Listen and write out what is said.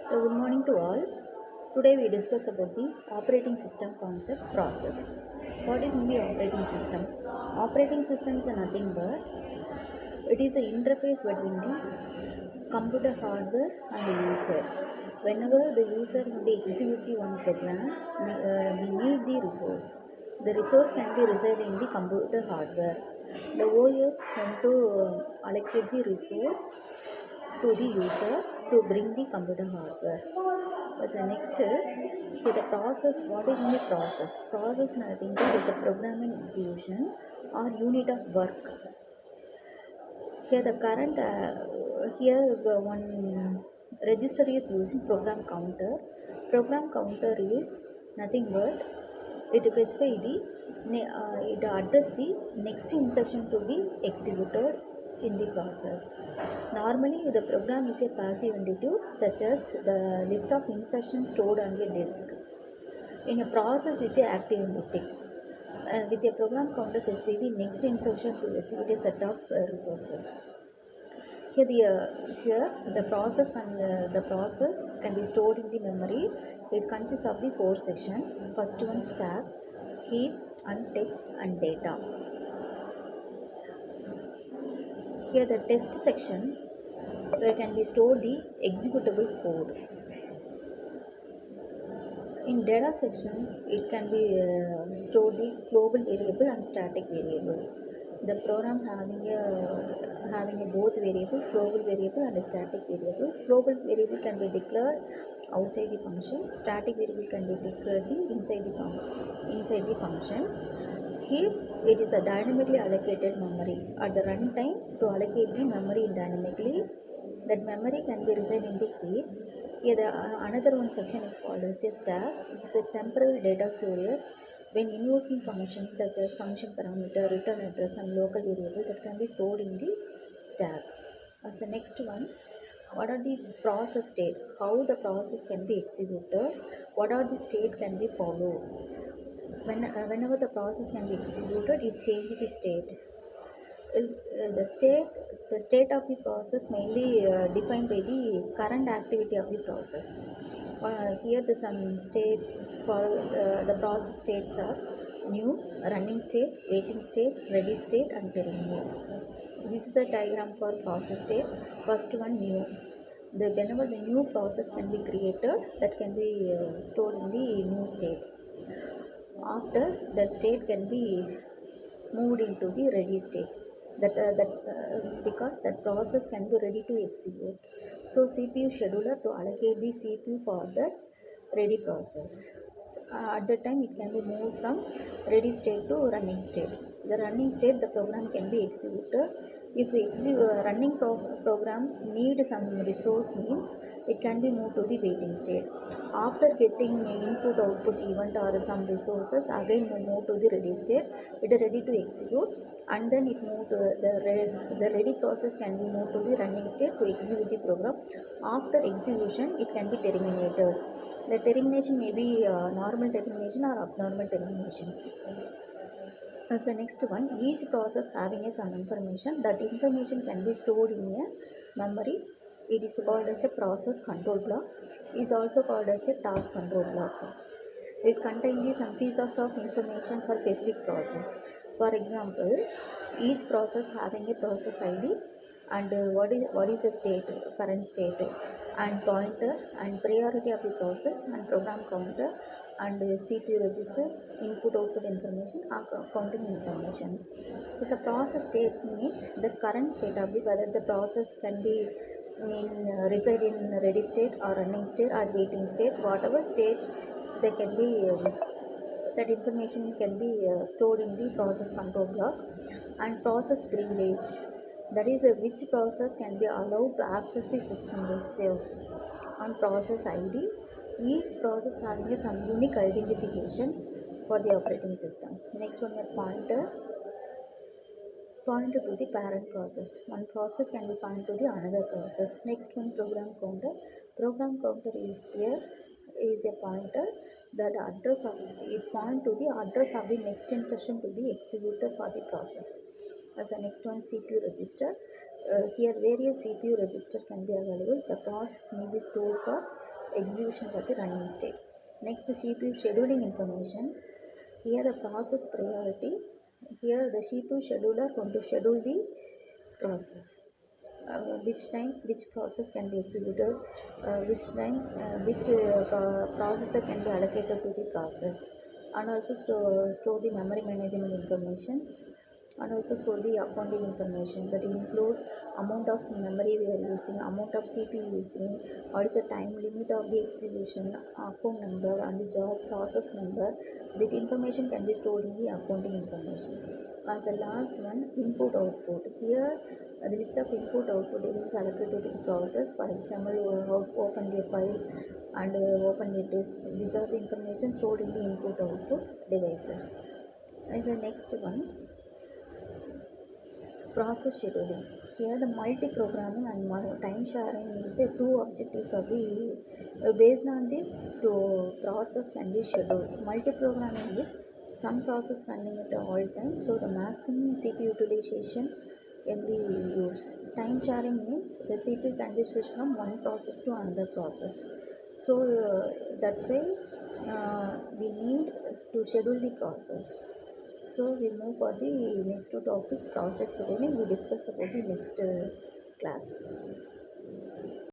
So good morning to all. Today we discuss about the operating system concept process. What is the operating system? Operating system is nothing but it is an interface between the computer hardware and the user. Whenever the user will execute the one program, we need the resource. The resource can be resided in the computer hardware. The OS want to allocate the resource to the user to bring the computer hardware. So next, to the process. What is the process? Process nothing but is a programming execution or unit of work. Here the current here the one register is using program counter. Program counter is nothing but it specify the it address the next instruction to be executed in the process. Normally the program is a passive indicative such as the list of instructions stored on the disk. In a process is a active indicative. With a program counter specify the next instruction to execute a set of resources. Here the process can be stored in the memory. It consists of the four sections. First one stack, heap, and text and data. Here the test section where can be stored the executable code. In data section, it can be stored the global variable and static variable. The program having a both variable, global variable and a static variable. Global variable can be declared outside the function. Static variable can be declared inside the functions. Here, it is a dynamically allocated memory. At the runtime, to allocate the memory dynamically, that memory can be resided in the heap. Here, another one section is called as a stack. It is a temporary data storage. When invoking functions such as function parameter, return address, and local variable that can be stored in the stack. As the next one, what are the process state? How the process can be executed? What are the state can be followed? Whenever the process can be executed, it changes the state. The state of the process mainly defined by the current activity of the process. Here the some states for the process states are new, running state, waiting state, ready state, and terminal. This is the diagram for process state. First one, new. Whenever the new process can be created, that can be stored in the new state. After the state can be moved into the ready state. Because that process can be ready to execute. So CPU scheduler to allocate the CPU for that ready process. At that time it can be moved from ready state to running state. The running state the program can be executed. If running program need some resource means it can be moved to the waiting state. After getting input output event or some resources, again move to the ready state. It is ready to execute, and then it move to the ready process can be moved to the running state to execute the program. After execution it can be terminated. The termination may be normal termination or abnormal terminations. As the next one, each process having some information. That information can be stored in a memory. It is called as a process control block. It is also called as a task control block. It contains some pieces of information for specific process. For example, each process having a process ID and what is the state, current state, and pointer and priority of the process and program counter and CPU register, input output information, counting information. It's a process state means the current state of the whether the process can be reside in ready state or running state or waiting state, whatever state they can be that information can be stored in the process control block. And process privilege, that is which process can be allowed to access the system resource. On process ID, each process having some unique identification for the operating system. Next one, a pointer to the parent process. One process can be pointed to the another process. Next one, program counter. Program counter is a pointer that address of it point to the address of the next instruction to be executed for the process. As the next one, CPU register. Here various CPU register can be available. The process may be stored for execution for the running state. Next, CPU scheduling information. Here the process priority. Here the CPU scheduler going to schedule the process. Which time which process can be executed, which time which processor can be allocated to the process, and also store the memory management informations, and also store the accounting information that include amount of memory we are using, amount of CPU using, what is the time limit of the execution, account number and the job process number. That information can be stored in the accounting information. As the last one, input output. Here the list of input output is allocated to the process. For example, open the file and open the disk. These are the information stored in the input output devices. As the next one, process scheduling. Here the multi-programming and time sharing is the two objectives of the based on this to process can be scheduled. Multi-programming is some process running at all time, so the maximum CPU utilization can be used. Time sharing means the CPU can be switched from one process to another process. So that's why we need to schedule the process. So we move for the next topic, process scheduling. We discuss about the next class.